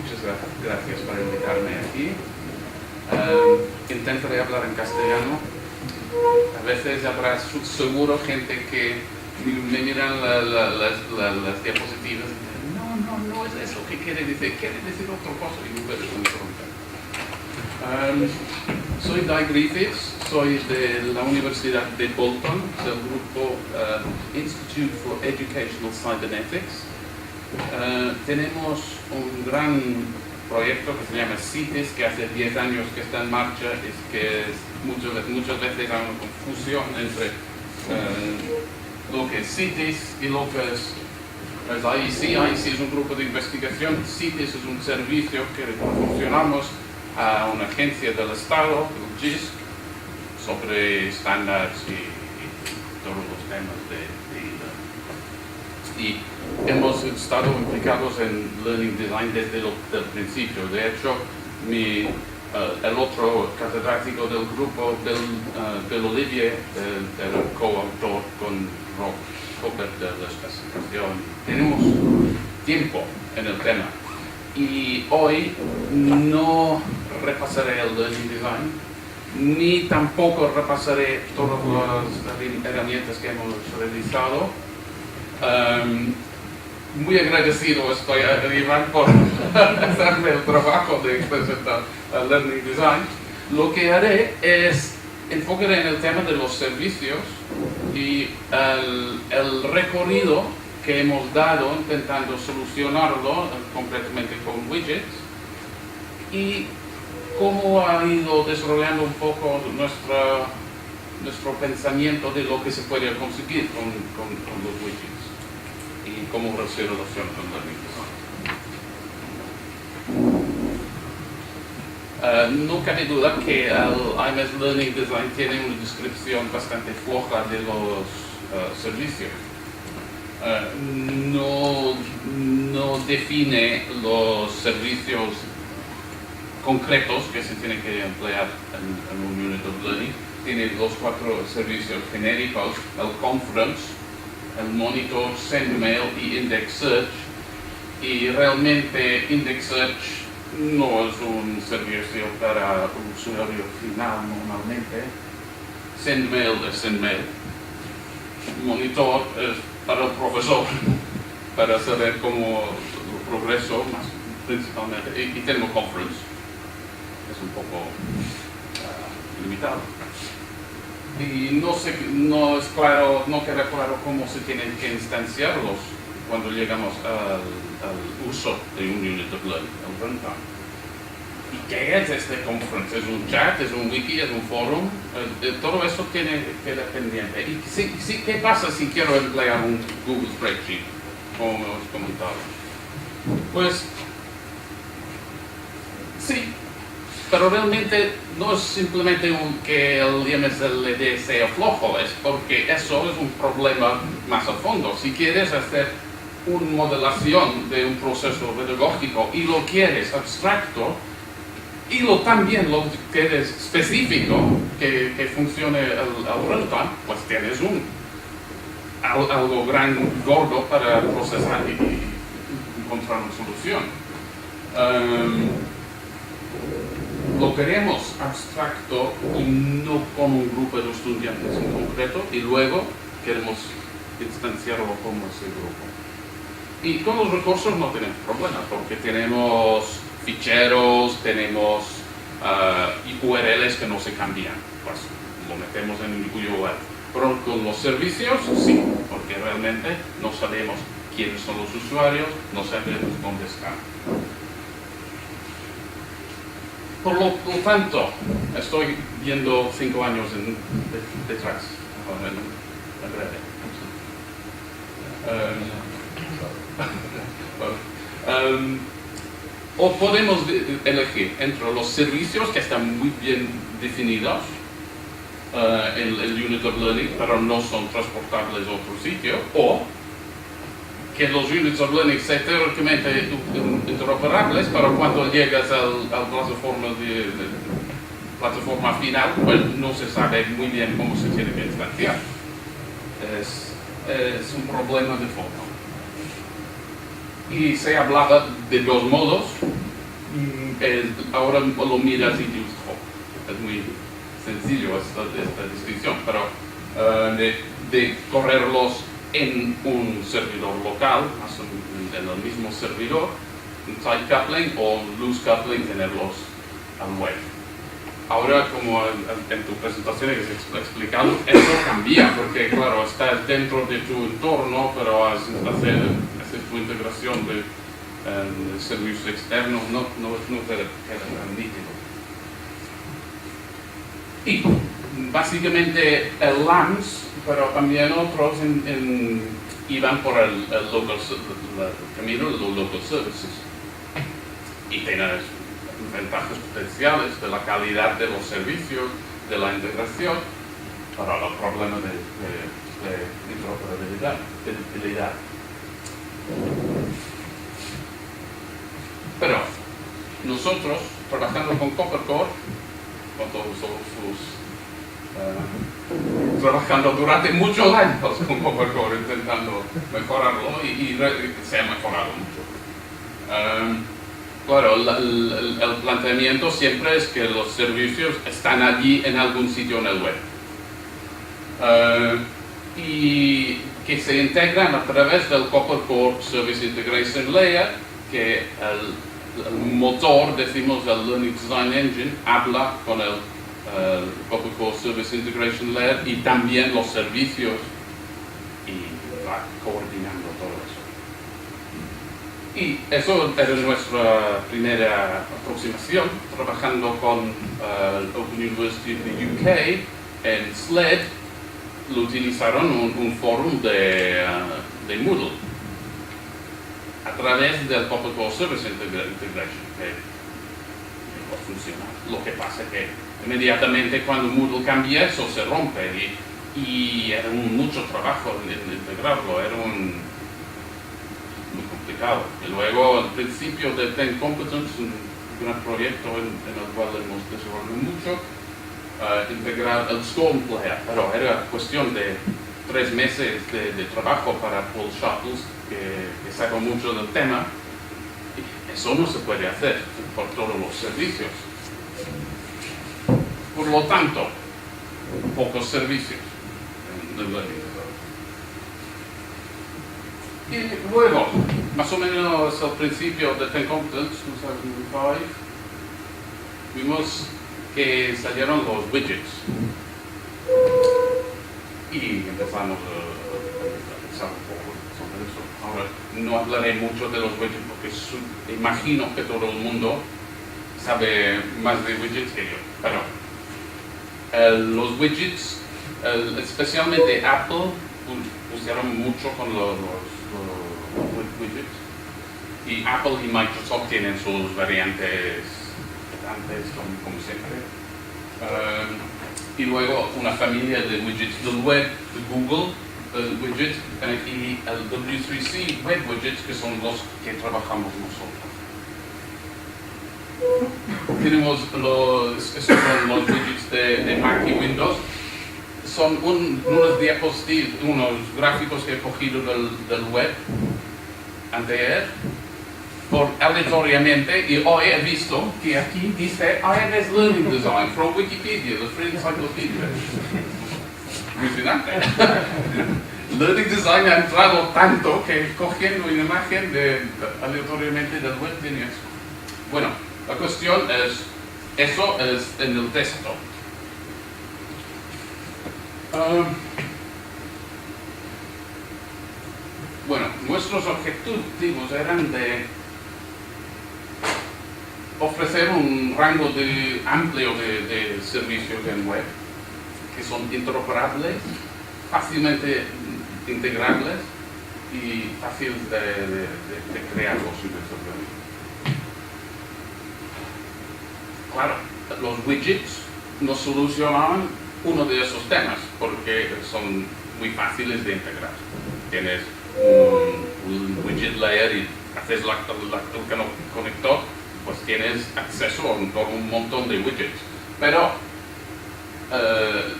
Muchas gracias por invitarme aquí. Intentaré hablar en castellano. A veces habrá seguro gente que me miran las diapositivas y dicen, no es eso que quiere decir otra cosa, y no puedes preguntar. Soy Guy Griffiths, soy de la Universidad de Bolton, del grupo Institute for Educational Cybernetics. Tenemos un gran proyecto que se llama CITES, que hace 10 años que está en marcha, muchas veces hay una confusión entre lo que es CITES y lo que es IEC. IEC es un grupo de investigación, CITES es un servicio que proporcionamos a una agencia del Estado, el JISC, sobre estándares y todos los temas y hemos estado implicados en Learning Design desde el principio. De hecho, el otro catedrático del grupo, Bill Olivier, era coautor con Robert de la especificación. Tenemos tiempo en el tema. Y hoy no repasaré el Learning Design, ni tampoco repasaré todas las herramientas que hemos realizado. Muy agradecido estoy a Iván por hacerme el trabajo de presentar el Learning Design. Lo que haré es enfocaré en el tema de los servicios y el recorrido que hemos dado intentando solucionarlo concretamente con widgets y cómo ha ido desarrollando un poco nuestro pensamiento de lo que se puede conseguir con los widgets y cómo se relaciona con Learning Design. No cabe duda que el IMS Learning Design tiene una descripción bastante floja de los servicios. No define los servicios concretos que se tienen que emplear en un Unit of Learning. Tiene los 4 servicios genéricos, el Conference, el Monitor, SendMail y Index Search. Y realmente Index Search no es un servicio para un usuario final normalmente. SendMail es SendMail. Monitor es para el profesor, para saber cómo el progreso, más principalmente. Y tenemos Conference, es un poco limitado. Y no queda claro cómo se tienen que instanciarlos cuando llegamos al uso de un Unit of Learning, el runtime. ¿Y qué es este Conference? ¿Es un chat? ¿Es un wiki? ¿Es un forum? Todo eso queda pendiente. ¿Y qué pasa si quiero emplear un Google Spreadsheet, como hemos comentado? Pues sí, pero realmente no es simplemente que el IMSLD sea flojo, es porque eso es un problema más a fondo. Si quieres hacer una modelación de un proceso pedagógico y lo quieres abstracto, y también lo quieres específico, que funcione el runtime, pues tienes algo gordo para procesar y encontrar una solución. Lo queremos abstracto y no con un grupo de estudiantes en concreto, y luego queremos instanciarlo como ese grupo. Y con los recursos no tenemos problema, porque tenemos ficheros, tenemos URLs que no se cambian, pues lo metemos en un URL. Pero con los servicios sí, porque realmente no sabemos quiénes son los usuarios, no sabemos dónde están. Por lo tanto, estoy viendo 5 años detrás. O podemos elegir entre los servicios que están muy bien definidos en el Unit of Learning, pero no son transportables a otro sitio, o que los Units of Learning sean teóricamente interoperables, pero cuando llegas a la plataforma final, pues no se sabe muy bien cómo se tiene que instanciar. Es un problema de fondo. Y se hablaba de 2 modos, ahora lo miras y dices, oh, es muy sencillo esta distinción, pero de correrlos en un servidor local, en el mismo servidor, un tight coupling o loose coupling, tenerlos al web. Ahora, como en tu presentación has explicado, eso cambia, porque claro, estás dentro de tu entorno, pero haces tu integración de servicios externos, no te queda tan nítido. Y básicamente el LAMS, pero también otros iban por el camino de los local services. Y tienes ventajas potenciales de la calidad de los servicios, de la integración, para los problemas de interoperabilidad, de utilidad. Pero nosotros, trabajando con Coppercore, con todos sus trabajando durante muchos años con Coppercore, intentando mejorarlo y se ha mejorado mucho. Claro, el planteamiento siempre es que los servicios están allí en algún sitio en el web y que se integran a través del Coppercore Service Integration Layer, que el motor, decimos, del Learning Design Engine habla con el Coppercore Service Integration Layer y también los servicios y va coordinando todo eso. Y eso era nuestra primera aproximación, trabajando con el Open University de UK en SLED. Lo utilizaron un foro de Moodle a través del Coppercore Service Integration, que no funciona. Lo que pasa es que inmediatamente cuando Moodle cambia, eso se rompe y era mucho trabajo en integrarlo, era muy complicado. Y luego, al principio de Ten Competence, un gran proyecto en el cual hemos desarrollado mucho, integrar el Storm Player, pero era cuestión de 3 meses de trabajo para Paul Shuttles, que sabe mucho del tema, y eso no se puede hacer por todos los servicios. Por lo tanto, pocos servicios en el learning. Y luego, más o menos al principio de Ten Competence, 2005, vimos que salieron los widgets y empezamos a pensar un poco sobre eso. Ahora, no hablaré mucho de los widgets porque imagino que todo el mundo sabe más de widgets que yo, pero los widgets, especialmente Apple, pusieron mucho con los widgets, y Apple y Microsoft tienen sus variantes antes, como siempre. Y luego una familia de widgets del web, de Google widgets, y el W3C web widgets, que son los que trabajamos nosotros. Tenemos estos son los widgets de Mac y Windows. Son unos diapositivas, unos gráficos que he cogido del web anteayer, aleatoriamente, y hoy he visto que aquí dice IMS Learning Design from Wikipedia, the Free Encyclopedia. Impresionante. Learning Design ha entrado tanto que cogiendo una imagen aleatoriamente del web tiene eso. Bueno, la cuestión es, eso es en el desktop. Bueno, nuestros objetivos eran de ofrecer un rango amplio de servicios en web que son interoperables, fácilmente integrables y fáciles de crearlos y desarrollar. Claro, los widgets nos solucionaban uno de esos temas porque son muy fáciles de integrar. Tienes un widget layer y haces el conector, pues tienes acceso a un montón de widgets. Pero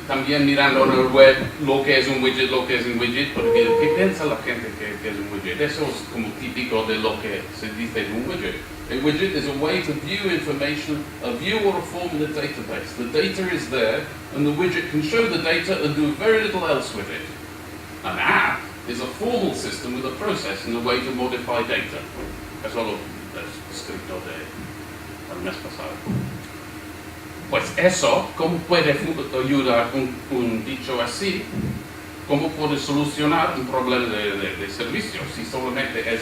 también mirando en el web lo que es un widget, porque ¿qué piensa la gente que es un widget? Eso es como típico de lo que se dice en un widget. A widget is a way to view information, a view or a form in a database. The data is there, and the widget can show the data and do very little else with it. An app is a formal system with a process and a way to modify data. Eso lo escrito del mes pasado. Pues eso, ¿cómo puede ayudar un dicho así? ¿Cómo puede solucionar un problema de servicio si solamente es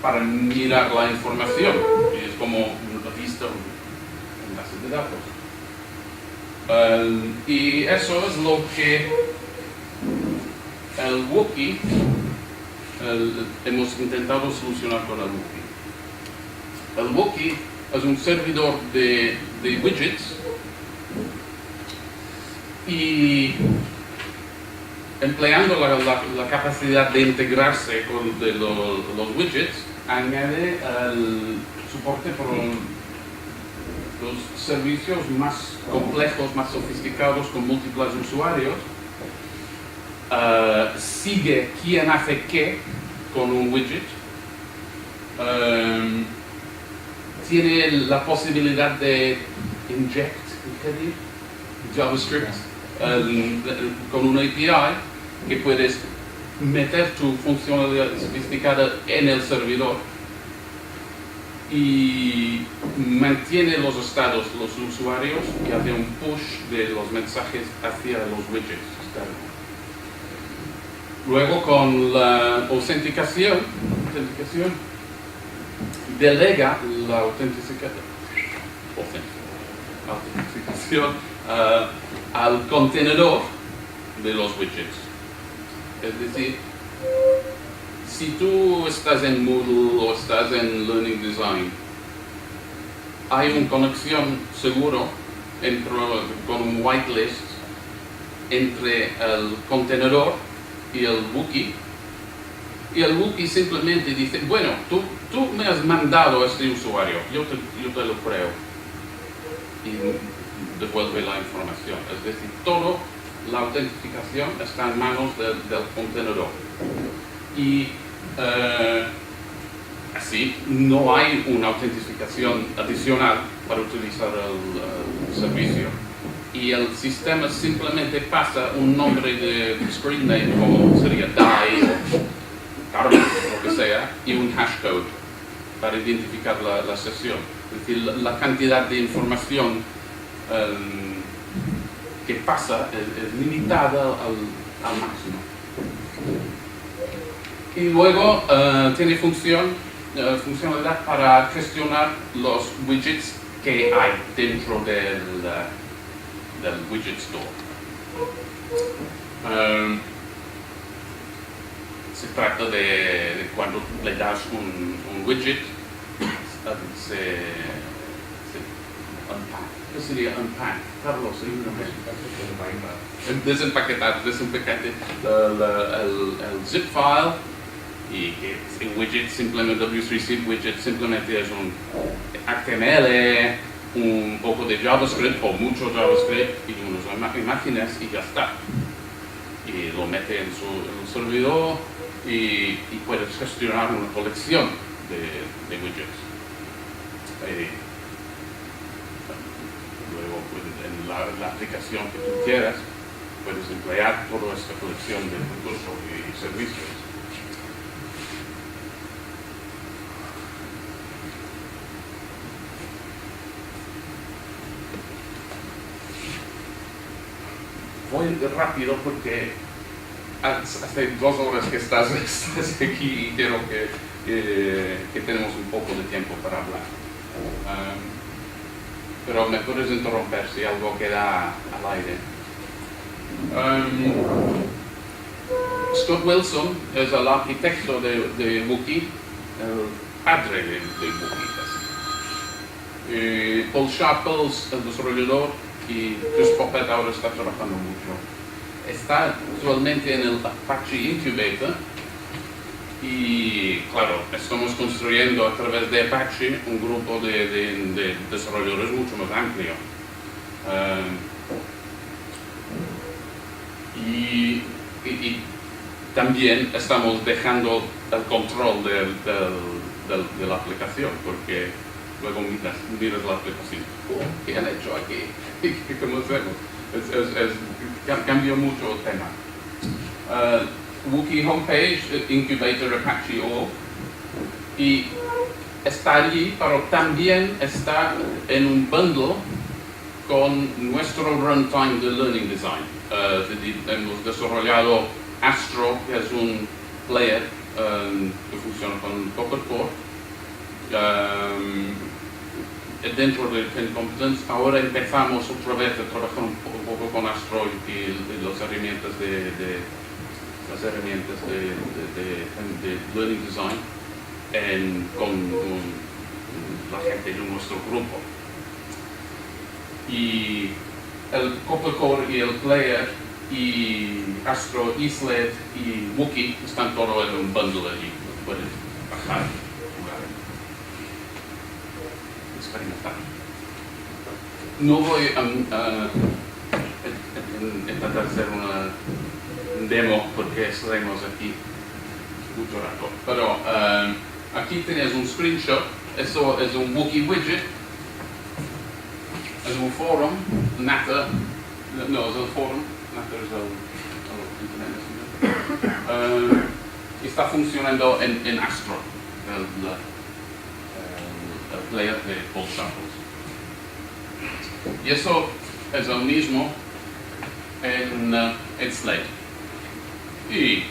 para mirar la información? Es como una vista, un base de datos. Y eso es lo que el Wookie hemos intentado solucionar con el Wookie. El Wookie es un servidor de widgets y empleando la capacidad de integrarse con los widgets, añade el soporte por los servicios más complejos, más sofisticados, con múltiples usuarios. Sigue quién hace qué con un widget. Tiene la posibilidad de inject JavaScript con una API que puedes meter tu funcionalidad sofisticada en el servidor y mantiene los estados los usuarios y hace un push de los mensajes hacia los widgets externos. Luego con la autenticación delega la autenticación al contenedor de los widgets. Es decir, si tú estás en Moodle o estás en Learning Design, hay una conexión seguro con un whitelist entre el contenedor y el Wookie. Y el Wookie simplemente dice, bueno, tú me has mandado a este usuario, yo te lo creo. Y devuelve la información. Es decir, toda la autentificación está en manos del contenedor. Y así no hay una autentificación adicional para utilizar el servicio. Y el sistema simplemente pasa un nombre de screen name, como sería DAI o Carmen, lo que sea, y un hashcode para identificar la sesión. Es decir, la cantidad de información que pasa es limitada al máximo. Y luego tiene funcionalidad para gestionar los widgets que hay dentro del widget store. Se trata de cuando le das un widget, se unpack. ¿Qué sería unpack? Carlos, desempaquetar el zip file, y que el widget simplemente, W3C widget simplemente es un HTML, un poco de JavaScript o mucho JavaScript y unas imágenes y ya está. Y lo mete en su servidor y puedes gestionar una colección de widgets. Luego, en la aplicación que tú quieras, puedes emplear toda esta colección de recursos y servicios. Voy rápido porque hace 2 horas que estás aquí y quiero que tenemos un poco de tiempo para hablar. Pero me puedes interrumpir si algo queda al aire. Scott Wilson es el arquitecto de Wookie, el padre de Wookie. Paul Sharples, el desarrollador, y Chris Poppet ahora está trabajando mucho. Está actualmente en el Apache Incubator y, claro, estamos construyendo a través de Apache un grupo de desarrolladores mucho más amplio. también estamos dejando el control de la aplicación, porque luego miras la aplicación, ¿qué han hecho aquí? ¿Cómo hacemos? Cambia mucho el tema. Wookie homepage, incubator Apache.org, y está allí, pero también está en un bundle con nuestro runtime de Learning Design. Hemos desarrollado Astro, que es un player que funciona con Copper Core. Dentro de Ten Competence, ahora empezamos otra vez a trabajar un poco con Astro y las herramientas de Learning Design con la gente de nuestro grupo. Y el Copper Core y el Player y Astro, eSled y Wookie están todos en un bundle allí. Puedes bajar y jugar, experimentar. No voy a intentar hacer una demo porque estaremos aquí mucho rato, pero aquí tienes un screenshot. Eso es un Wookie widget, es un forum, Natter, no, es el forum, Natter es el internet, está funcionando en Astro, el player de Paul Shuffles. Y eso es el mismo en Slate. Y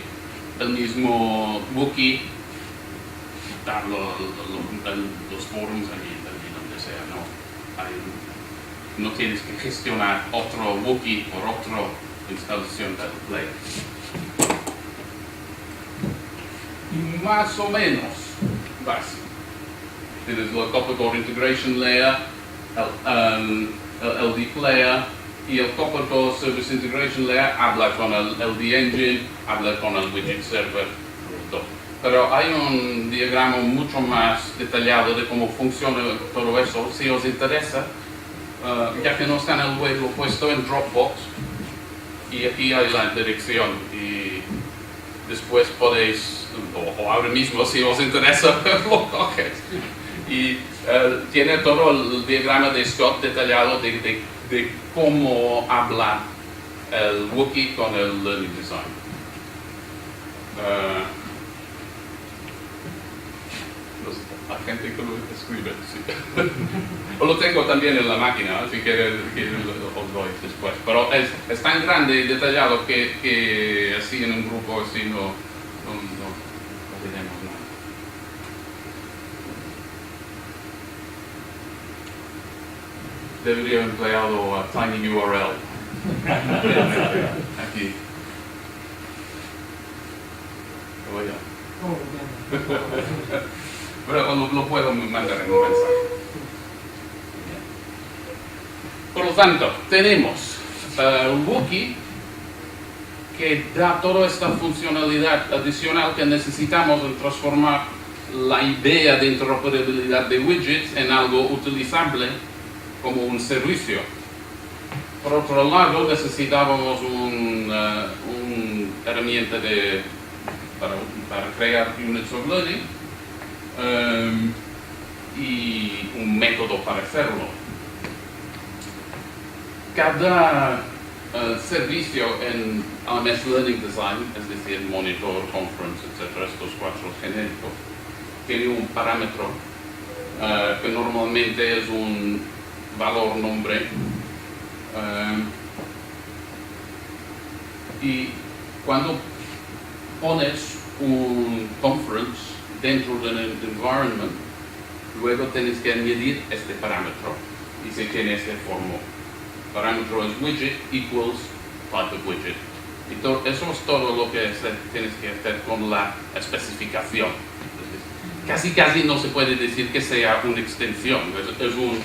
el mismo Wookie, los forums allí donde sea, no tienes que gestionar otro Wookie por otra instalación del player. Y más o menos básico. Tienes la Copper Core Integration Layer, el LD Player y el Copper Core Service Integration Layer habla con el LD Engine, habla con el Widget Server. Pero hay un diagrama mucho más detallado de cómo funciona todo eso. Si os interesa, ya que no está en el web, lo he puesto en Dropbox y aquí hay la dirección y después podéis, o ahora mismo si os interesa, lo coges. Y tiene todo el diagrama de Scott detallado de cómo habla el Wookie con el Learning Design. La gente que lo escribe, sí. O lo tengo también en la máquina, si quieres os doy después. Pero es tan grande y detallado que así en un grupo así no diremos nada. Debería haber empleado a TinyURL. Aquí. Pero lo puedo mandar en un mensaje. Por lo tanto, tenemos un Wookie que da toda esta funcionalidad adicional que necesitamos en transformar la idea de interoperabilidad de widgets en algo utilizable como un servicio. Por otro lado, necesitábamos una herramienta para crear units of learning y un método para hacerlo. Cada servicio en LMS Learning Design, es decir, Monitor, Conference, etc., estos cuatro genéricos, tiene un parámetro que normalmente es un valor nombre y cuando pones un conference dentro del environment, luego tienes que añadir este parámetro y se tiene este formato. Parámetro es widget equals type of widget. Y eso es todo lo que tienes que hacer con la especificación. Casi no se puede decir que sea una extensión, es una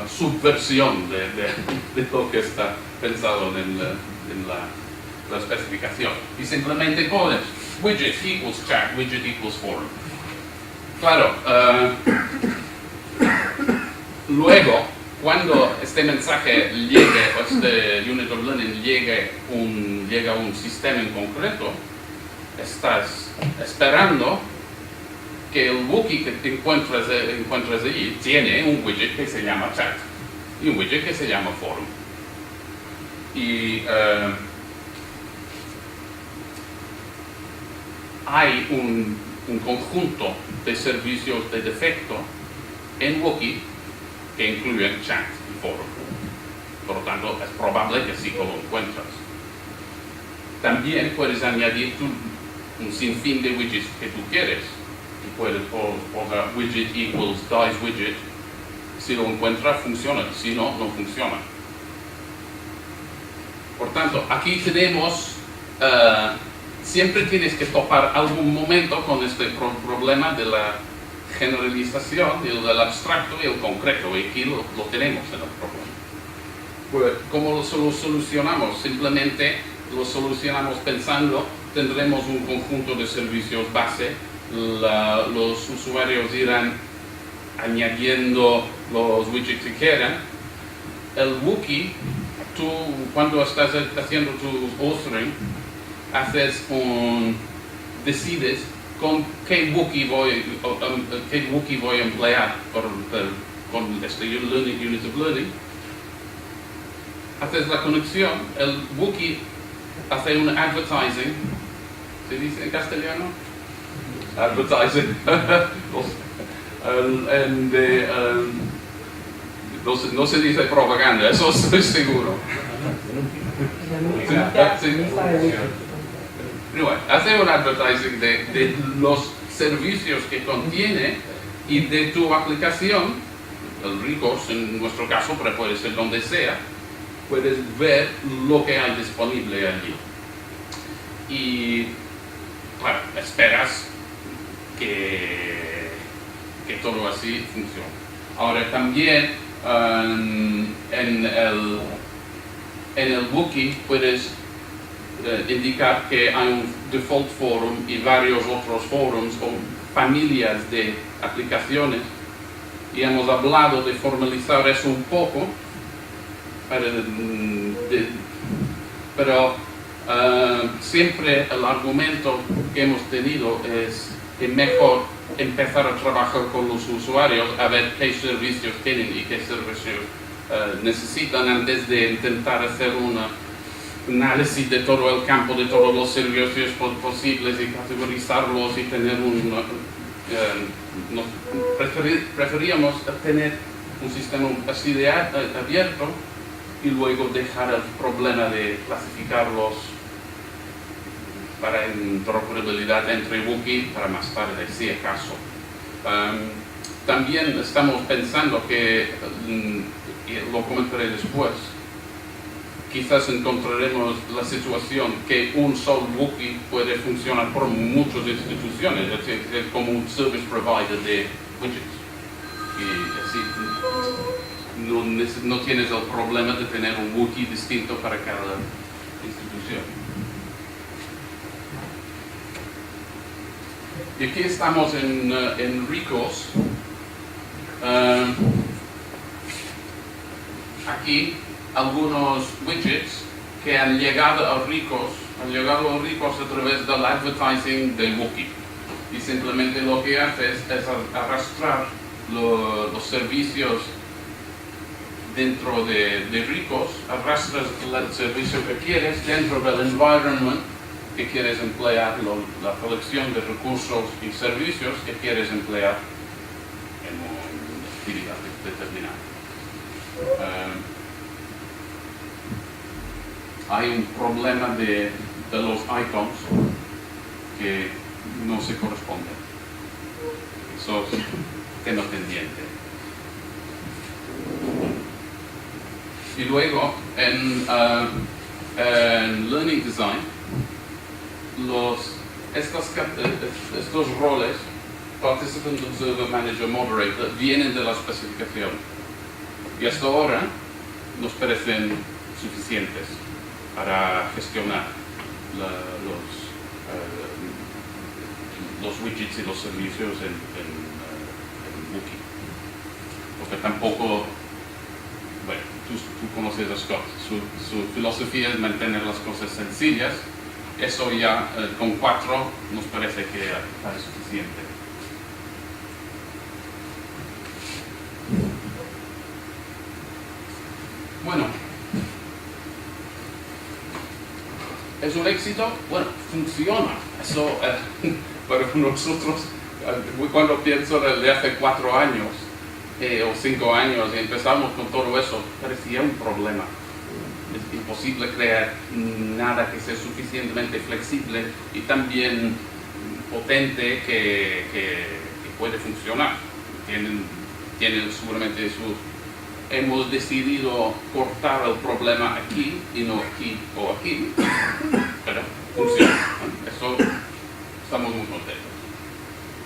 subversión de lo que está pensado en la especificación. Y simplemente pones widget equals chat, widget equals forum. Claro, luego, cuando este mensaje llegue, o este Unit of Learning llega a un sistema en concreto, estás esperando que el Wookiee que te encuentras allí tiene un widget que se llama chat y un widget que se llama forum. Y hay un conjunto de servicios de defecto en Wookiee que incluyen chat y forum. Por lo tanto, es probable que sí que lo encuentras. También puedes añadir un sinfín de widgets que tú quieres. Y puedes poner widget equals dice widget. Si lo encuentras, funciona. Si no, no funciona. Por tanto, aquí tenemos, siempre tienes que topar algún momento con este problema de la generalización, del abstracto y el concreto, y aquí lo tenemos en el problema. Pues, ¿cómo lo solucionamos? Simplemente lo solucionamos pensando, tendremos un conjunto de servicios base, los usuarios irán añadiendo los widgets que quieran. El Wookiee, tú cuando estás haciendo tu authoring, decides con qué Wookiee voy a emplear con este Unit of Learning. Haces la conexión, el Wookiee hace un advertising, ¿se dice en castellano? Advertising. No se dice propaganda, eso estoy seguro. Hace un advertising de los servicios que contiene y de tu aplicación, el Recurse en nuestro caso, pero puede ser donde sea, puedes ver lo que hay disponible allí. Y claro, esperas que todo así funcione. Ahora también en el Wookiee puedes indicar que hay un default forum y varios otros forums o familias de aplicaciones, y hemos hablado de formalizar eso un poco, pero siempre el argumento que hemos tenido es que mejor empezar a trabajar con los usuarios a ver qué servicios tienen y qué servicios necesitan antes de intentar hacer un análisis de todo el campo, de todos los servicios posibles y categorizarlos y tener preferíamos tener un sistema así de abierto y luego dejar el problema de clasificarlos para interoperabilidad entre Wookiee para más tarde, si acaso. También estamos pensando que, y lo comentaré después, quizás encontraremos la situación que un solo Wookiee puede funcionar por muchas instituciones, es decir, como un service provider de widgets. Y así no tienes el problema de tener un Wookiee distinto para cada institución. Y aquí estamos en Recurse. Aquí algunos widgets que han llegado a Recurse a través del advertising del Wookiee. Y simplemente lo que haces es arrastrar los servicios dentro de Recurse, arrastras el servicio que quieres dentro del environment que quieres emplear, la colección de recursos y servicios que quieres emplear en una actividad determinada. Hay un problema de los icons que no se corresponden. Eso es tema pendiente. Y luego, en Learning Design, estos roles, Participant, Observer, Manager, Moderator, vienen de la especificación. Y hasta ahora nos parecen suficientes para gestionar los widgets y los servicios en Wookiee. Porque tampoco, bueno, tú conoces a Scott, su filosofía es mantener las cosas sencillas Eso ya con 4 nos parece que es suficiente. Bueno, ¿es un éxito? Bueno, funciona. Eso, para nosotros, cuando pienso de hace 4 años o 5 años y empezamos con todo eso, parecía un problema. Es imposible crear nada que sea suficientemente flexible y también potente que puede funcionar. Tienen seguramente sus... Hemos decidido cortar el problema aquí y no aquí o aquí, pero funciona. Eso estamos muy contentos.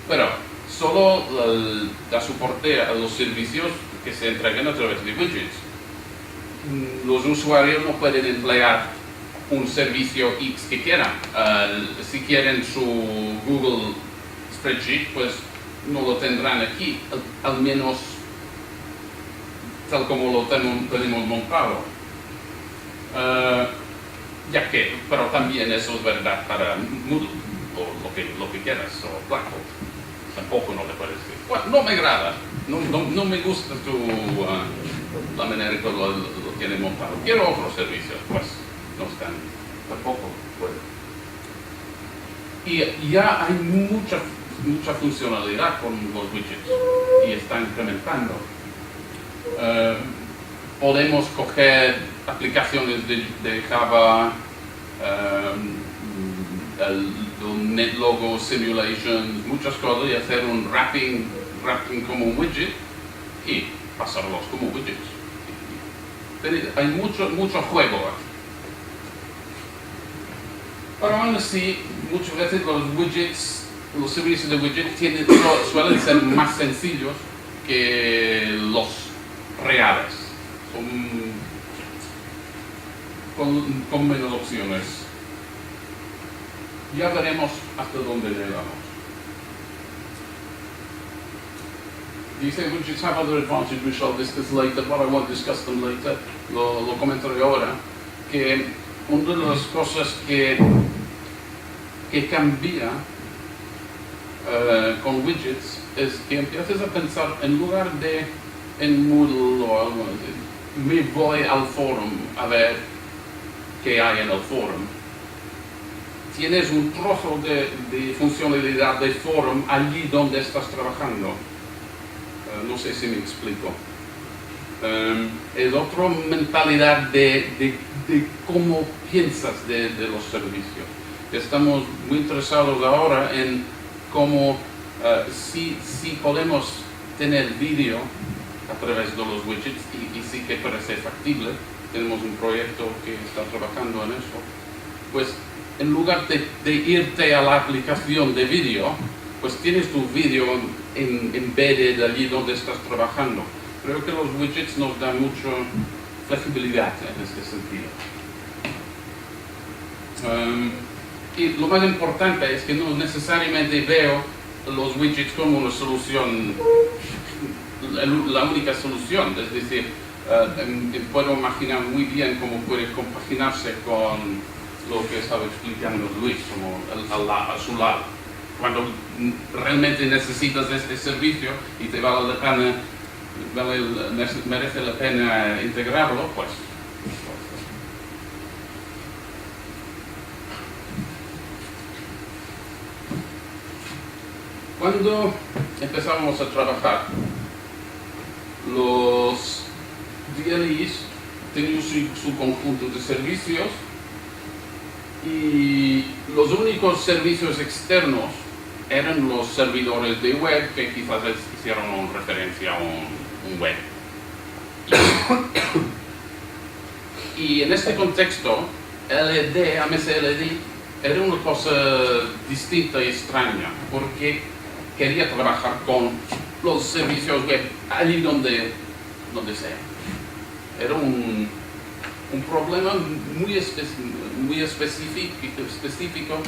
Pero solo da soporte a los servicios que se entregan a través de widgets. Los usuarios no pueden emplear un servicio X que quieran. Si quieren su Google Spreadsheet, pues no lo tendrán aquí, al menos tal como lo tenemos montado. Pero también eso es verdad para Moodle, o lo que quieras, o Blackboard. Tampoco no te puedes decir. Bueno, no me agrada, no me gusta la manera que lo tiene montado. Quiero otros servicios, pues no están, tampoco puedo. Y ya hay mucha funcionalidad con los widgets y está incrementando. Podemos coger aplicaciones de Java, el NetLogo Simulation, muchas cosas y hacer un wrapping como un widget y pasarlos como widgets. Hay mucho juego aquí. Pero aún así, muchas veces los servicios de widgets suelen ser más sencillos que los reales. Con menos opciones. Ya veremos hasta dónde llegamos. Dice, widgets have other advantages, we shall discuss later, but I won't discuss them later. Lo comentaré ahora, que una de las cosas que cambia con widgets es que empiezas a pensar, en lugar de en Moodle o algo así, me voy al forum a ver qué hay en el forum. Tienes un trozo de funcionalidad de forum allí donde estás trabajando. No sé si me explico. Es otra mentalidad de cómo piensas de los servicios. Estamos muy interesados ahora en cómo si podemos tener vídeo a través de los widgets y sí que parece factible. Tenemos un proyecto que está trabajando en eso. Pues en lugar de irte a la aplicación de vídeo, pues tienes tu vídeo embedded allí donde estás trabajando. Creo que los widgets nos dan mucha flexibilidad en este sentido. Y lo más importante es que no necesariamente veo los widgets como una solución, la única solución. Es decir, puedo imaginar muy bien cómo puede compaginarse con lo que estaba explicando Luis, como a su lado. Cuando realmente necesitas este servicio y te merece la pena integrarlo, pues. Cuando empezamos a trabajar, los DLEs tenían su conjunto de servicios y los únicos servicios externos eran los servidores de web que quizás hicieron referencia a un web. Y en este contexto, AMS-LED era una cosa distinta y extraña, porque quería trabajar con los servicios web allí donde sea. Era un problema muy específico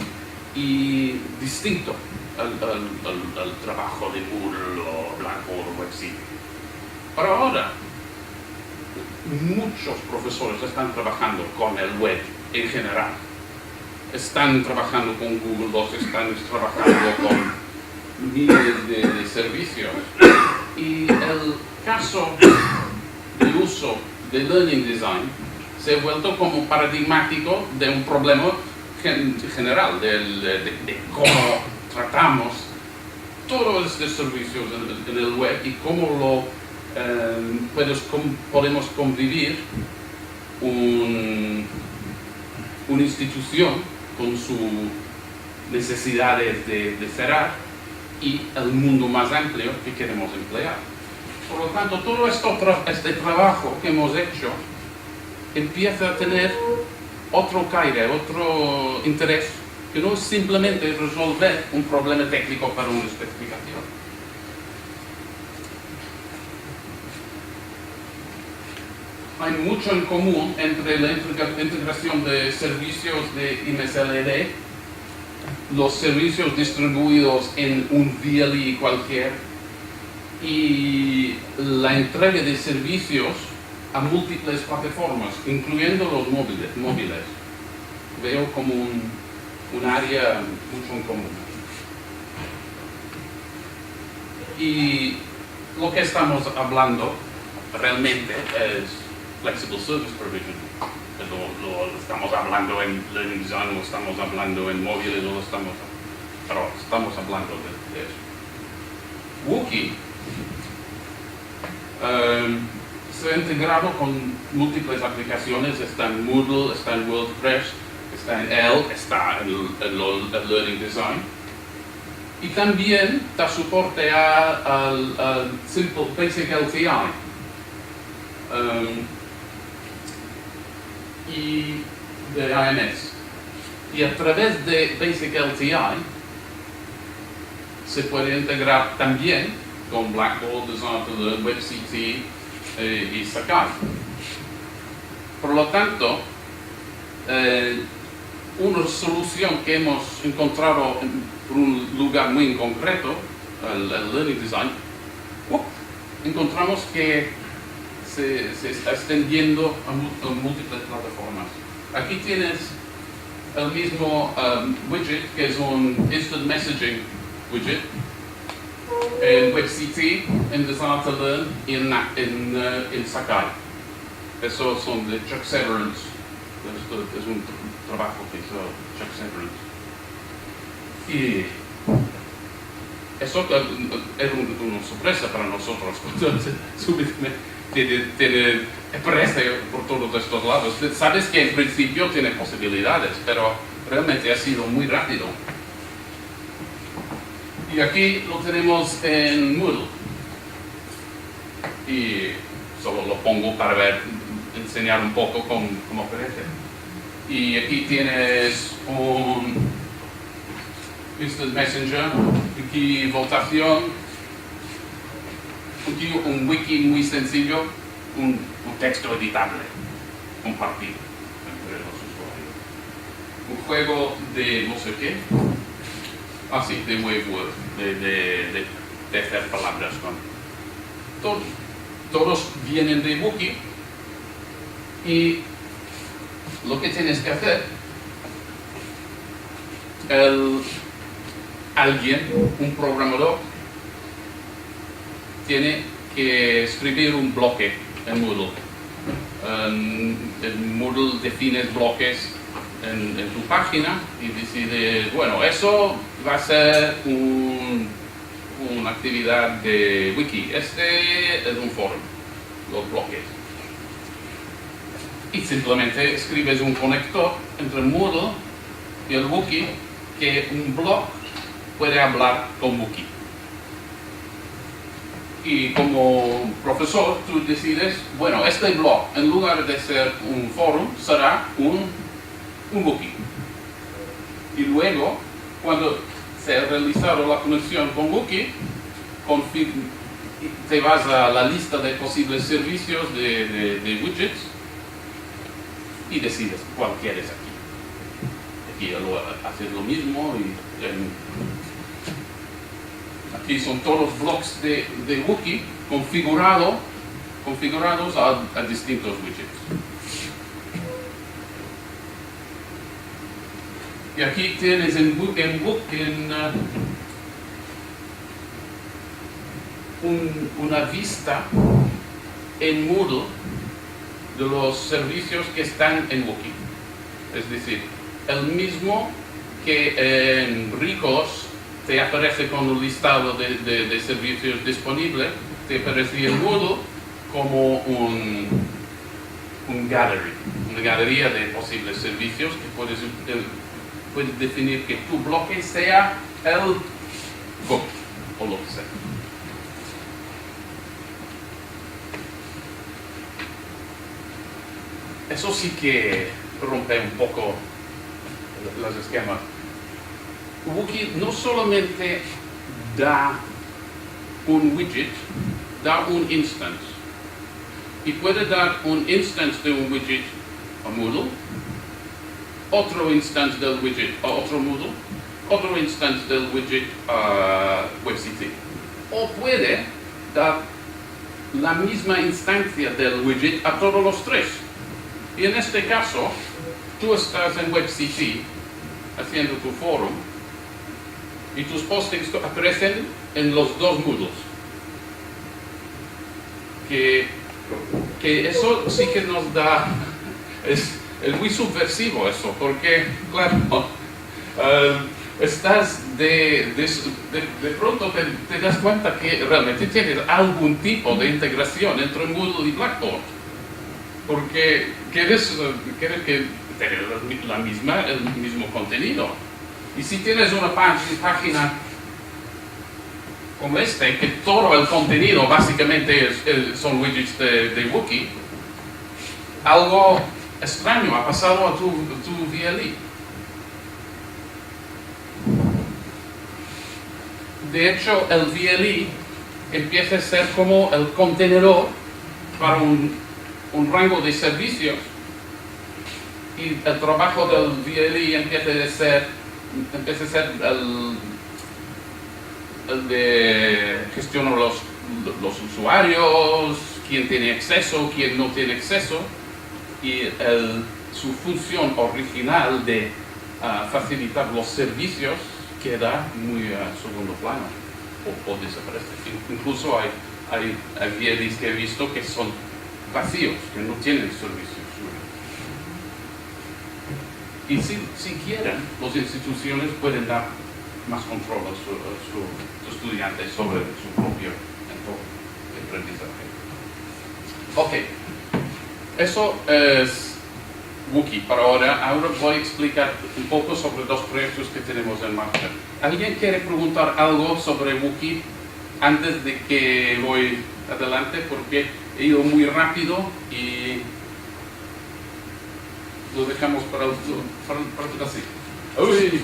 y distinto al trabajo de Moodle o Blackboard o WebCity. Pero ahora, muchos profesores están trabajando con el web en general. están trabajando con Google, los están trabajando con miles de servicios. Y el caso del uso de Learning Design se ha vuelto como paradigmático de un problema general, de cómo tratamos todos estos servicios en el web y cómo podemos convivir una institución con sus necesidades de cerrar y el mundo más amplio que queremos emplear. Por lo tanto, todo este trabajo que hemos hecho empieza a tener otro caire, otro interés, que no es simplemente resolver un problema técnico para una especificación. Hay mucho en común entre la integración de servicios de IMSLD, los servicios distribuidos en un VLE cualquier, y la entrega de servicios a múltiples plataformas, incluyendo los móviles. Veo como un área mucho en común. Y lo que estamos hablando realmente es Flexible Service Provision. Lo estamos hablando en Learning Design, lo estamos hablando en móviles, pero estamos hablando de eso. Wookie se ha integrado con múltiples aplicaciones, está en Moodle, está en WordPress, está en ELK, está en el Learning Design. Y también da soporte al Simple Basic LTI. Y de AMS. Y a través de Basic LTI se puede integrar también con Blackboard, Design to Learn, WebCT y Sakai. Por lo tanto, una solución que hemos encontrado por un lugar muy concreto, el Learning Design, encontramos que se está extendiendo a múltiples plataformas. Aquí tienes el mismo widget, que es un Instant Messaging widget, en WebCT, en Design to Learn y en Sakai. Esos son de Chuck Severance. Esto es un trabajo que hizo Chuck Severance. Y eso es una sorpresa para nosotros. Tiene aparece por todos estos lados. Sabes que en principio tiene posibilidades, pero realmente ha sido muy rápido. Y aquí lo tenemos en Moodle. Y solo lo pongo para enseñar un poco cómo aparece. Y aquí tienes un Instant Messenger, aquí votación, aquí un wiki muy sencillo, un texto editable, compartido entre los usuarios. Un juego de no sé qué, de WaveWord, de hacer palabras con. Todos vienen de Wookie y lo que tienes que hacer, un programador, tiene que escribir un bloque en Moodle. En Moodle defines bloques en tu página y decides, bueno, eso va a ser una actividad de wiki, este es un foro, los bloques. Y simplemente escribes un conector entre Moodle y el wiki, que un blog puede hablar con wiki. Y como profesor tú decides, bueno, este blog en lugar de ser un foro será un wiki. Y luego, cuando se ha realizado la conexión con wiki, te vas a la lista de posibles servicios de widgets y decides cuál quieres aquí. Aquí haces lo mismo y aquí son todos los blocks de Wookie configurados a distintos widgets. Y aquí tienes una vista en Moodle de los servicios que están en Wookie. Es decir, el mismo que en Recurse te aparece con un listado de servicios disponibles, te aparece en Moodle como un gallery, una galería de posibles servicios que puedes definir que tu bloque sea el book o lo que sea. Eso sí que rompe un poco los esquemas. Wookie no solamente da un widget, da un instance. Y puede dar un instance de un widget a Moodle, otro instance del widget a otro Moodle, otro instance del widget a WebCT. O puede dar la misma instancia del widget a todos los tres. Y en este caso, tú estás en WebCT haciendo tu forum y tus postings aparecen en los dos Moodles. Que eso sí que nos da, es muy subversivo eso, porque claro, estás de pronto te das cuenta que realmente tienes algún tipo de integración entre Moodle y Blackboard, porque quieres que tener el mismo contenido. Y si tienes una página como que todo el contenido básicamente son widgets de Wookie, algo extraño ha pasado a tu VLE. De hecho, el VLE empieza a ser como el contenedor para un rango de servicios, y el trabajo del VLE empieza a ser el de gestionar los usuarios, quién tiene acceso, quién no tiene acceso, y su función original de facilitar los servicios queda muy a segundo plano o desaparece. Incluso hay VLEs que he visto que son vacíos, que no tienen servicios. Y si quieren, las instituciones pueden dar más control a sus estudiantes sobre su propio entorno de aprendizaje. Ok, eso es Wookie. Ahora voy a explicar un poco sobre dos proyectos que tenemos en marcha. ¿Alguien quiere preguntar algo sobre Wookie antes de que voy adelante? Porque he ido muy rápido y lo dejamos para así. Uy,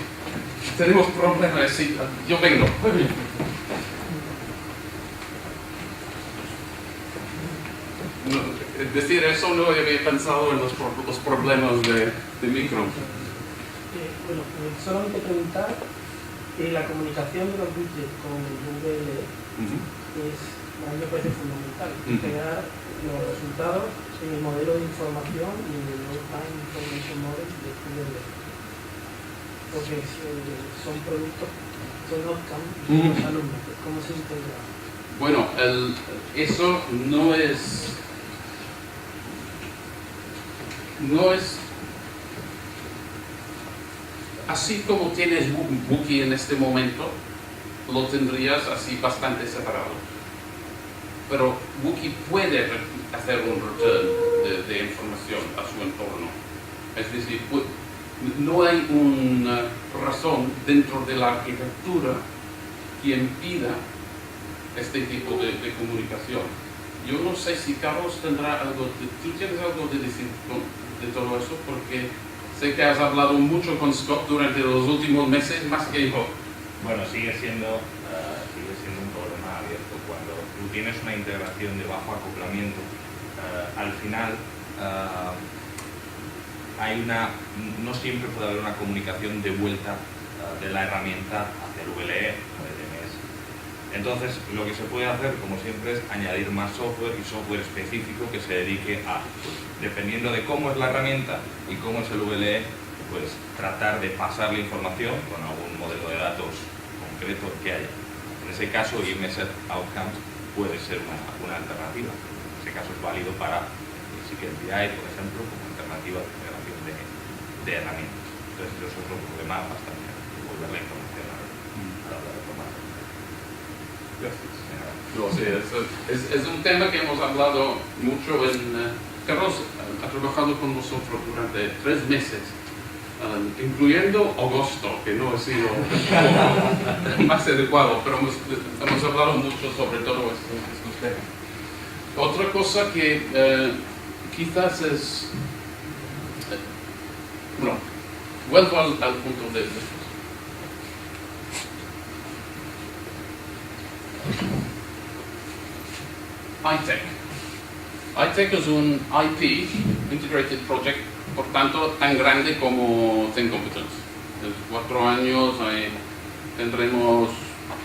tenemos problemas, sí, yo vengo. Decir eso no había pensado en los problemas de micro. Bueno, solamente preguntar, la comunicación de los widgets con Google a mí me parece fundamental, integrar los resultados en el modelo de información y en el Real-Time Information Model de Google, porque son productos, son outcomes de los alumnos. ¿Cómo se integra? Bueno, eso no es así como tienes Wookie en este momento, lo tendrías así bastante separado. Pero Wookie puede hacer un return de información a su entorno. Es decir, no hay una razón dentro de la arquitectura que impida este tipo de comunicación. Yo no sé si Carlos tendrá algo, ¿tú tienes algo de decir de todo eso? Porque sé que has hablado mucho con Scott durante los últimos meses, más que yo. Bueno, sigue siendo un problema abierto. Cuando tú tienes una integración de bajo acoplamiento, al final no siempre puede haber una comunicación de vuelta de la herramienta hacia el VLE o el DNS. Entonces, lo que se puede hacer, como siempre, es añadir más software y software específico que se dedique a, dependiendo de cómo es la herramienta y cómo es el VLE, pues tratar de pasar la información con algún modelo de datos concreto que haya. En ese caso, IMS Outcomes puede ser una alternativa. En ese caso es válido para el SQL-BI, por ejemplo, como alternativa de integración de herramientas. Entonces, eso es otro problema bastante, devolver la información a la hora de tomar. Gracias. No, sí, es un tema que hemos hablado mucho Carlos ha trabajado con nosotros durante 3 meses, incluyendo agosto, que no ha sido más adecuado, pero hemos hablado mucho sobre todo estos temas. Otra cosa que quizás es... bueno, vuelvo al punto de ITEC. ITEC es un IP, Integrated Project, por tanto, tan grande como Think Competence. En 4 años tendremos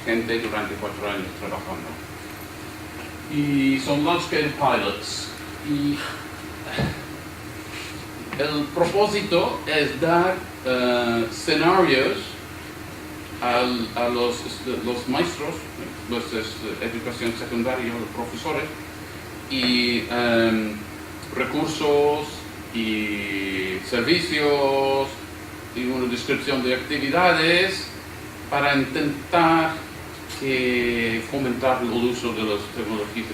gente durante 4 años trabajando. Y son large-scale pilots. Y el propósito es dar escenarios a los maestros, los de educación secundaria, los profesores, y recursos y servicios y una descripción de actividades para intentar fomentar el uso de las tecnologías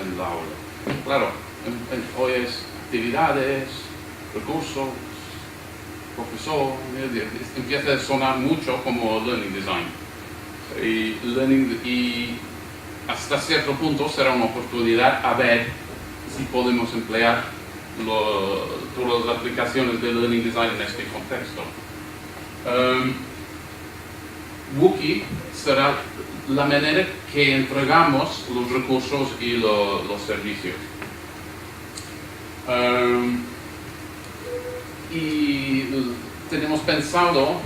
en la aula. Claro, hoy es actividades, recursos, profesor, empieza a sonar mucho como Learning Design. Y hasta cierto punto será una oportunidad a ver si podemos emplear todas las aplicaciones de Learning Design en este contexto. Wookie será la manera que entregamos los recursos y los servicios. Y tenemos pensado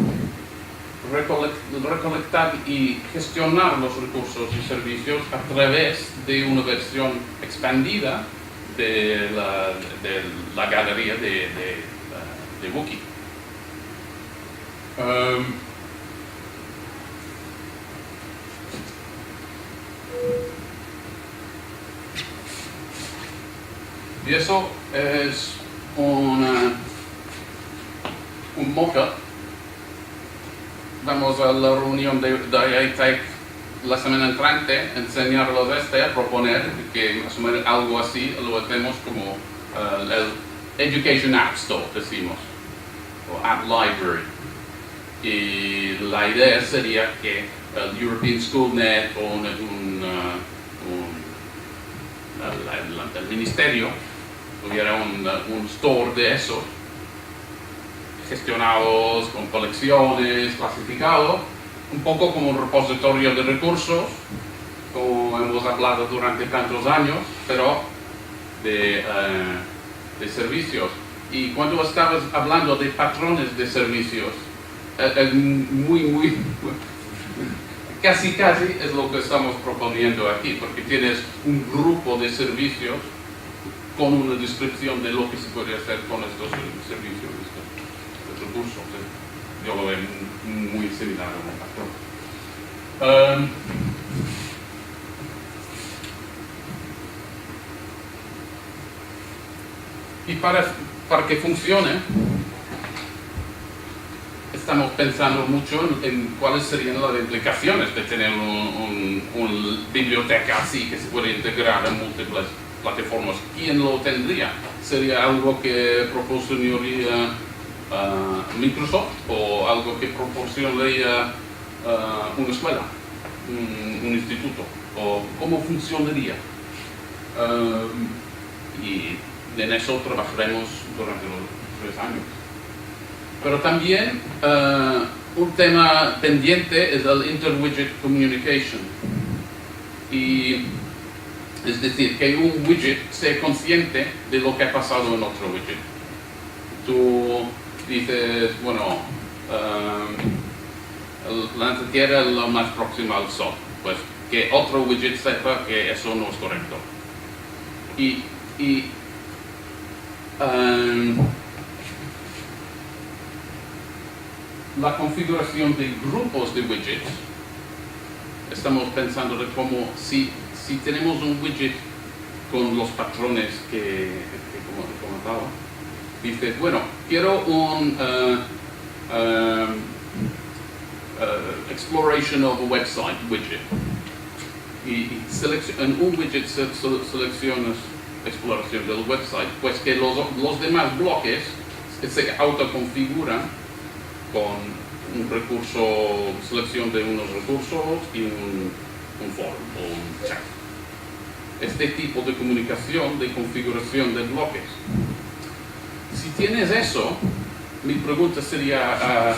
recolectar y gestionar los recursos y servicios a través de una versión expandida de la galería de Wookie. Y eso es un mock-up. Vamos a la reunión de ITEC la semana entrante, enseñarlos proponer que más o menos algo así lo hacemos como el Education App Store, decimos, o App Library. Y la idea sería que el European SchoolNet o el ministerio tuviera un store de eso, gestionados con colecciones, clasificados, un poco como un repositorio de recursos, como hemos hablado durante tantos años, pero de servicios. Y cuando estabas hablando de patrones de servicios, es casi es lo que estamos proponiendo aquí, porque tienes un grupo de servicios con una descripción de lo que se puede hacer con estos servicios, estos recursos. Yo lo veo muy similar a un patrón. Y para que funcione, estamos pensando mucho en cuáles serían las implicaciones de tener una biblioteca así que se puede integrar en múltiples plataformas. ¿Quién lo tendría? ¿Sería algo que proporcionaría Microsoft o algo que proporcionaría una escuela, un instituto? ¿O cómo funcionaría? Y en eso trabajaremos durante los 3 años. Pero también un tema pendiente es el Inter-Widget Communication. Y es decir, que un widget sea consciente de lo que ha pasado en otro widget. Tú dices, bueno, el planeta Tierra es lo más próximo al Sol. Pues que otro widget sepa que eso no es correcto. la configuración de grupos de widgets. Estamos pensando de cómo, si tenemos un widget con los patrones que comentaba, dices, bueno, quiero un exploration of a website widget. Y en un widget seleccionas exploración del website, pues que los demás bloques se autoconfiguran con un recurso, selección de unos recursos y un foro o un chat. Este tipo de comunicación, de configuración de bloques. Si tienes eso, mi pregunta sería,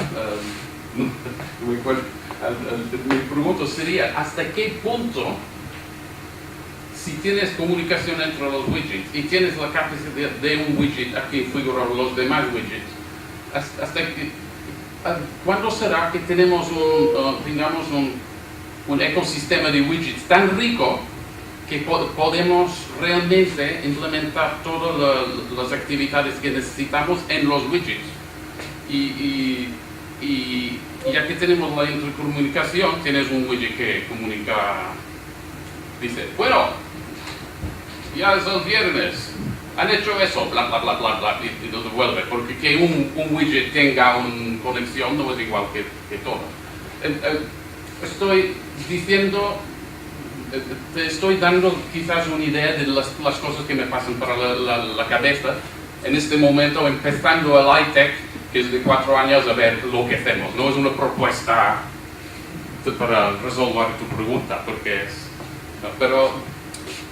¿hasta qué punto, si tienes comunicación entre los widgets y tienes la capacidad de un widget a configurar los demás widgets, ¿cuándo será que tenemos un ecosistema de widgets tan rico que podemos realmente implementar todas las actividades que necesitamos en los widgets? Y ya que tenemos la intercomunicación, tienes un widget que comunica, dice, bueno, ya es el viernes, han hecho eso, bla, bla, bla, bla, bla, y lo devuelve, porque que un widget tenga una conexión no es igual que todo. Estoy diciendo, te estoy dando quizás una idea de las cosas que me pasan para la cabeza en este momento, empezando el iTech, que es de 4 años, a ver lo que hacemos. No es una propuesta para resolver tu pregunta, porque es... No, pero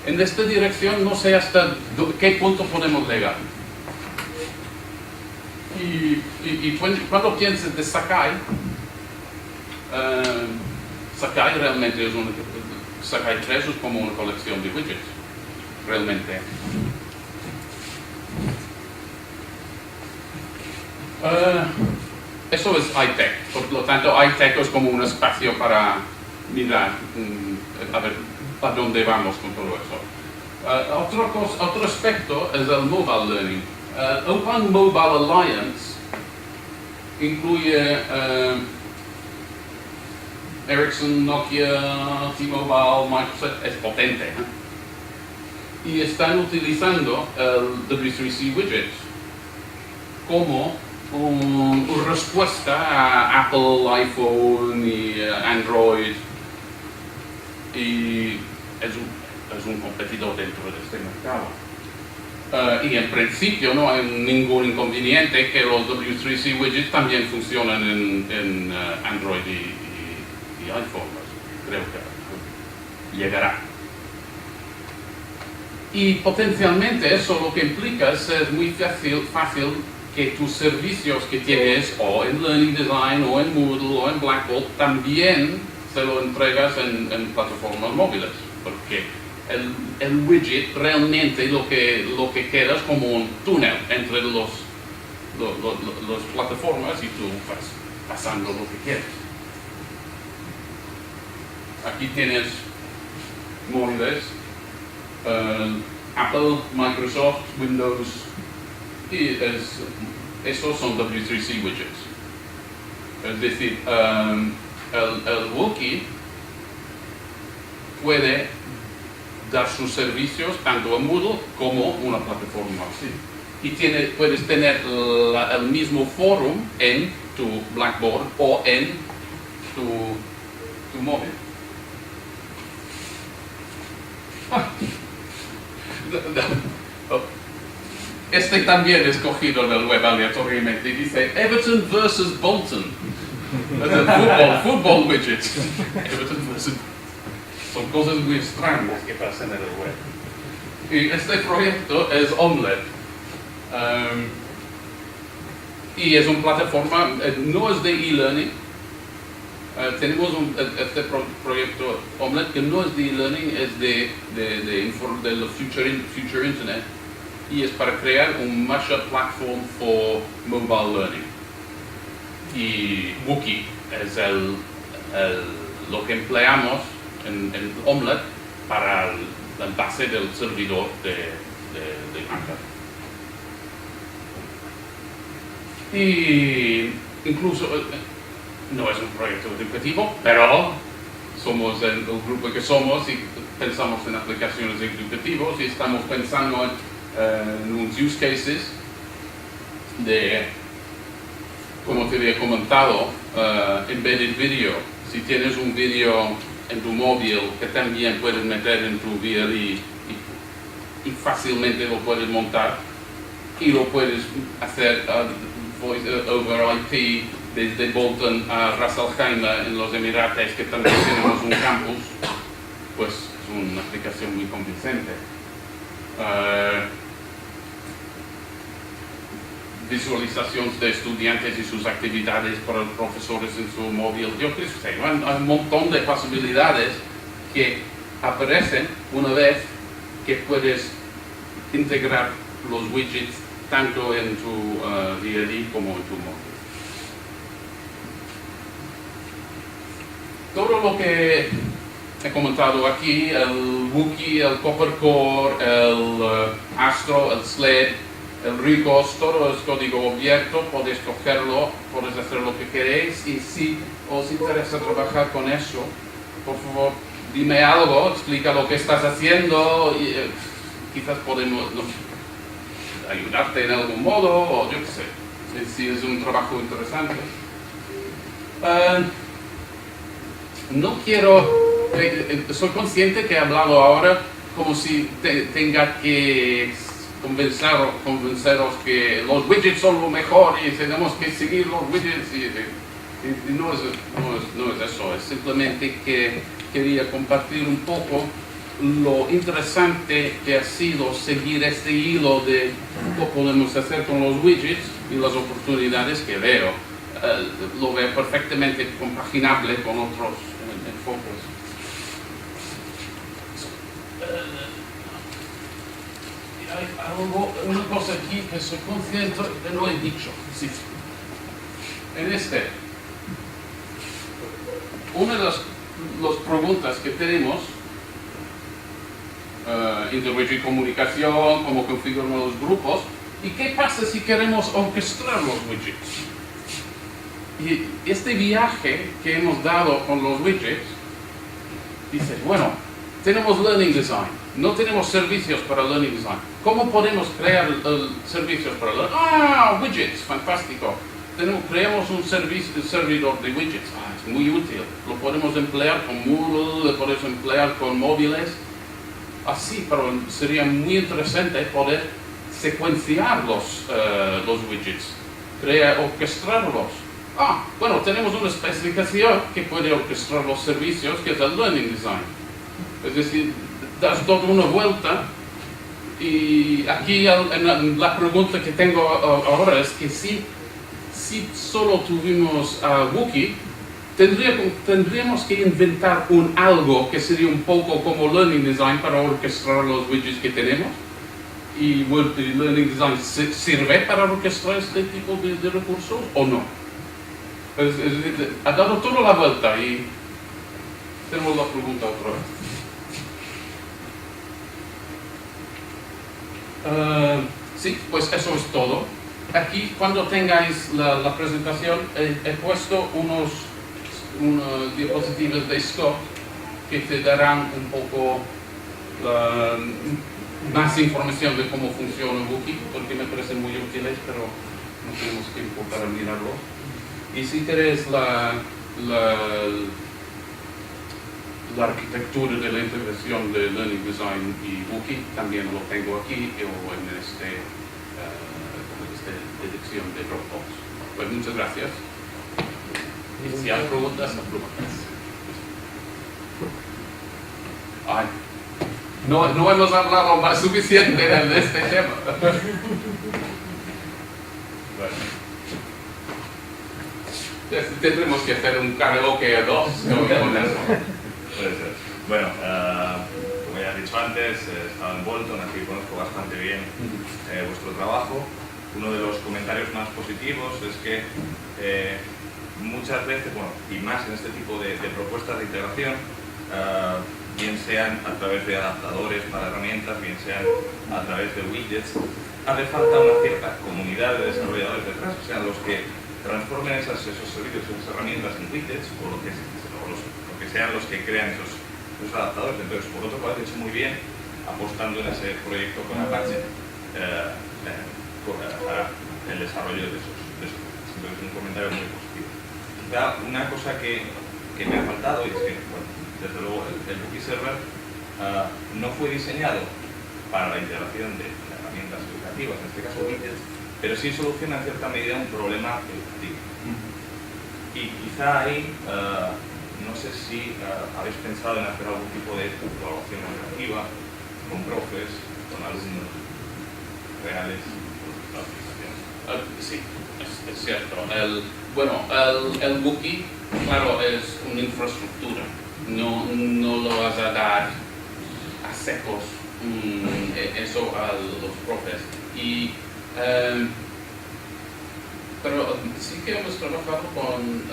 en esta dirección no sé hasta qué punto podemos llegar. Y cuando piensas de Sakai, Sakai realmente es Sakai 3 es como una colección de widgets, realmente. Eso es iTech, por lo tanto iTech es como un espacio para mirar, a ver a dónde vamos con todo eso. Otro aspecto es el Mobile Learning. Open Mobile Alliance incluye Ericsson, Nokia, T-Mobile, Microsoft, es potente, y están utilizando el W3C Widgets como una respuesta a Apple, iPhone y Android, y es un competidor dentro de este mercado. Y en principio no hay ningún inconveniente que los W3C widgets también funcionan en Android y iPhone. Creo que llegará. Y potencialmente eso lo que implica es ser muy fácil que tus servicios que tienes o en Learning Design o en Moodle o en Blackboard también se lo entregas en plataformas móviles, porque el widget realmente lo que queda es como un túnel entre las plataformas y tú vas pasando lo que quieres. Aquí tienes móviles, Apple, Microsoft, Windows, y esos son W3C widgets. Es decir, el Wookiee puede dar sus servicios tanto a Moodle como una plataforma así. Y puedes tener el mismo forum en tu Blackboard o en tu móvil. Este también es cogido del web aleatoriamente y dice Everton versus Bolton. Fútbol widgets. Everton versus... Son cosas muy extrañas que pasan en el web. Y este proyecto es Omlet. Y es una plataforma, no es de e-learning. Tenemos este proyecto Omlet que no es de e-learning, es de Future Internet. Y es para crear un mashup platform for mobile learning. Y Wookiee es lo que empleamos en Omlet para la base del servidor de marca. Y incluso no es un proyecto educativo, pero somos el grupo que somos y pensamos en aplicaciones educativas y estamos pensando en unos use cases de, como te había comentado, embedded video. Si tienes un video en tu móvil que también puedes meter en tu VLE y fácilmente lo puedes montar y lo puedes hacer voice over IP desde Bolton a Ras Al Khaimah en los Emirates, que también tenemos un campus, pues es una aplicación muy convincente. Visualizaciones de estudiantes y sus actividades para los profesores en su móvil. Yo creo que hay un montón de posibilidades que aparecen una vez que puedes integrar los widgets tanto en tu VLE como en tu móvil. Todo lo que he comentado aquí, el Wookie, el Copper Core, el Astro, el Sled, el Ricos, todo es código abierto, podéis cogerlo, podéis hacer lo que queréis y si os interesa trabajar con eso, por favor, dime algo, explica lo que estás haciendo y quizás podemos ayudarte en algún modo o yo qué sé, si es un trabajo interesante. No quiero, soy consciente que he hablado ahora como si tenga que convenceros que los widgets son lo mejor y tenemos que seguir los widgets y no es eso, es simplemente que quería compartir un poco lo interesante que ha sido seguir este hilo de lo que podemos hacer con los widgets y las oportunidades que veo. Lo veo perfectamente compaginable con otros enfoques. Hay una cosa aquí que soy consciente que no he dicho. Sí. En una de las preguntas que tenemos, interwidget comunicación, cómo configuramos los grupos, y qué pasa si queremos orquestar los widgets. Y este viaje que hemos dado con los widgets, dice, bueno, tenemos Learning Design, no tenemos servicios para Learning Design. ¿Cómo podemos crear servicios para Learning Design? Widgets, fantástico. Creamos un servidor de widgets, es muy útil. Lo podemos emplear con Moodle, lo podemos emplear con móviles. Así, pero sería muy interesante poder secuenciar los widgets, orquestarlos. Bueno, tenemos una especificación que puede orquestar los servicios, que es el Learning Design. Es decir, das toda una vuelta y aquí la pregunta que tengo ahora es que si solo tuvimos Wookie, tendríamos que inventar algo que sería un poco como Learning Design para orquestar los widgets que tenemos. ¿Y Learning Design sirve para orquestar este tipo de recursos o no? Ha dado toda la vuelta y tenemos la pregunta otra vez. Sí, pues eso es todo. Aquí, cuando tengáis la presentación, he puesto unos diapositivas de Scott que te darán un poco más información de cómo funciona Wookie, porque me parecen muy útiles, pero no tenemos tiempo para mirarlo. Y si queréis la arquitectura de la integración de Learning Design y Wookie, también lo tengo aquí o en esta dirección de Dropbox. Pues muchas gracias. Y si hay preguntas, no hemos hablado más suficiente de este tema. Tendremos que hacer un karaoke a dos con eso. Puede ser. Bueno, como ya he dicho antes, he estado en Bolton, aquí conozco bastante bien vuestro trabajo. Uno de los comentarios más positivos es que muchas veces, y más en este tipo de propuestas de integración, bien sean a través de adaptadores para herramientas, bien sean a través de widgets, hace falta una cierta comunidad de desarrolladores detrás, o sea, los que transformen esos servicios, esas herramientas en widgets o lo que sean los que crean esos adaptadores. Entonces, por otro lado, he hecho muy bien apostando en ese proyecto con Apache para el desarrollo de esos widgets. Entonces, un comentario muy positivo. Quizá una cosa que me ha faltado, y es que, bueno, desde luego, el Bookie Server no fue diseñado para la integración de herramientas educativas, en este caso widgets, pero sí soluciona en cierta medida un problema educativo. Y quizá ahí, no sé si habéis pensado en hacer algún tipo de colaboración educativa con profes, con alumnos reales, con las aplicaciones. Sí, es cierto. El Bookie, claro, es una infraestructura. No lo vas a dar a secos eso a los profes. Pero sí que hemos trabajado con...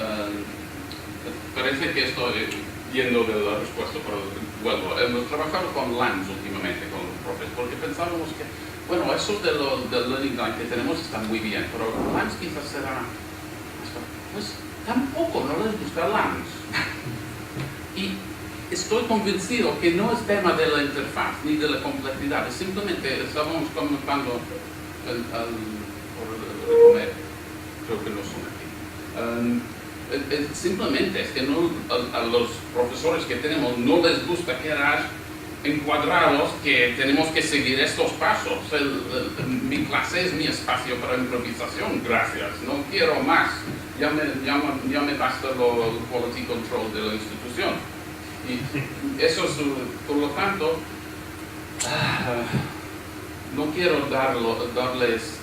parece que estoy yendo de la respuesta, pero vuelvo. Hemos trabajado con LAMS últimamente, con los profes, porque pensábamos que, bueno, eso del Learning Guide que tenemos está muy bien, pero LAMS quizás será... Pues tampoco no les gusta LAMS. Y estoy convencido que no es tema de la interfaz ni de la complejidad, es simplemente estábamos comentando por comer, creo que no son aquí. Simplemente es que a los profesores que tenemos no les gusta quedar encuadrados que tenemos que seguir estos pasos. Mi clase es mi espacio para improvisación, gracias, no quiero más. Ya me basta el quality control de la institución. Y eso es, por lo tanto, no quiero darles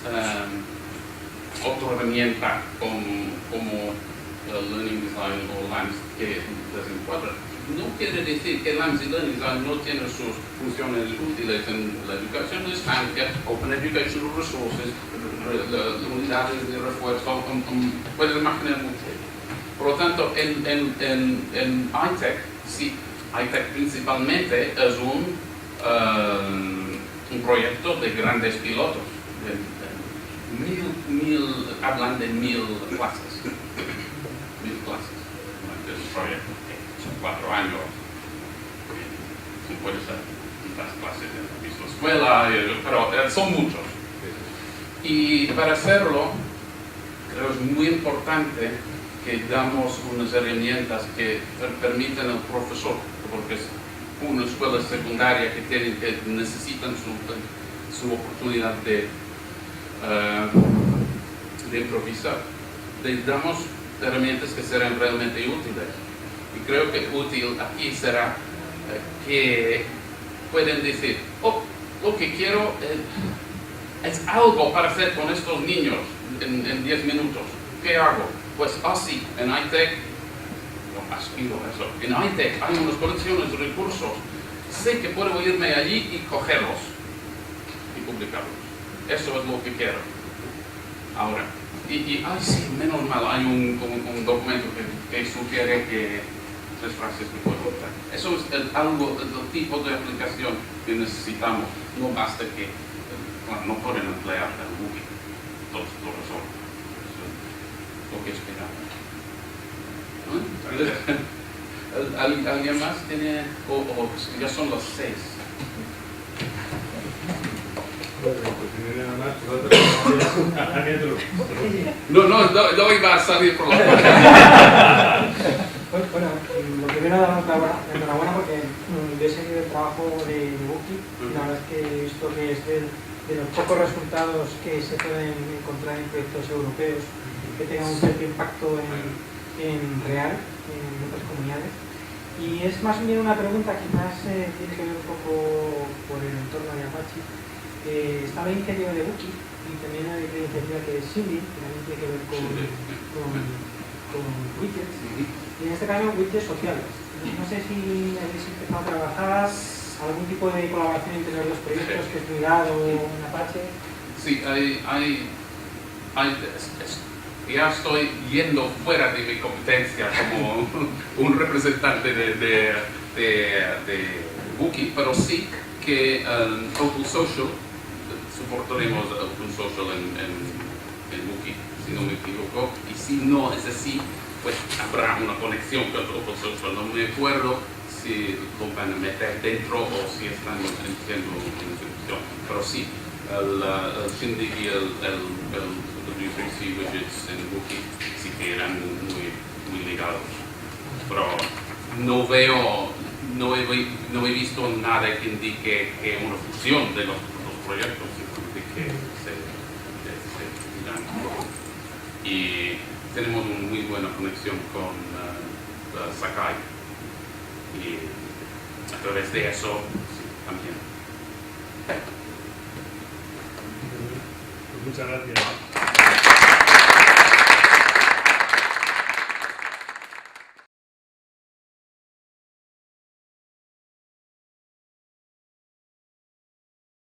otra herramienta como Learning Design o LAMS que les encuadra. No quiere decir que LAMS y Learning Design no tienen sus funciones útiles en la educación de estancia, Open Educational Resources, unidades de refuerzo, pueden imaginar mucho. Por lo tanto, en iTech, sí, iTech principalmente es un proyecto de grandes pilotos. Hablan de 1000 clases. 1000 clases. Es un proyecto que son 4 años. Puede ser las clases de la misma escuela, pero son muchos. Y para hacerlo, creo que es muy importante que damos unas herramientas que permiten al profesor, porque es una escuela secundaria que necesitan su oportunidad de improvisar. Les damos herramientas que serán realmente útiles. Y creo que útil aquí será que pueden decir, lo que quiero es algo para hacer con estos niños en 10 minutos. ¿Qué hago? Pues así, en iTech, no aspiro a eso, en iTech hay unas colecciones de recursos. Sé que puedo irme allí y cogerlos y publicarlos. Eso es lo que quiero. Ahora, sí, menos mal, hay un documento que sugiere que 3 frases que puedo usar. Eso es el tipo de aplicación que necesitamos. No basta que, no pueden emplear el Bookie, todo solo. Lo que esperamos. ¿Alguien más tiene? Ya son las 6. No iba a salir por la puerta. Bueno, lo primero enhorabuena porque yo he seguido el trabajo de Bookie y la verdad es que he visto que es de los pocos resultados que se pueden encontrar en proyectos europeos que tengan un cierto impacto en real, en otras comunidades. Y es más bien una pregunta que más tiene que ver un poco por el entorno de Apache. Está la iniciativa de Bookie y también hay la iniciativa que es Simbi, que también tiene que ver con widgets, y en este caso widgets sociales. No sé si habéis empezado a trabajar algún tipo de colaboración entre los dos proyectos que es Cuidado en Apache. Sí, ya estoy yendo fuera de mi competencia como un representante de Bookie, pero sí que Open Social, soportaremos Open Social en Bookie, si no me equivoco, y Si no es así, pues habrá una conexión con el open source. No me acuerdo si lo van a meter dentro o si están haciendo una introducción. Pero sí, el Shindig y el W3C widgets en Wookiee sí que eran muy ligados. Pero no he visto nada que indique que una fusión de los proyectos, simplemente que se irán. Y tenemos una muy buena conexión con Sakai. Y a través de eso, sí, también. Pues muchas gracias.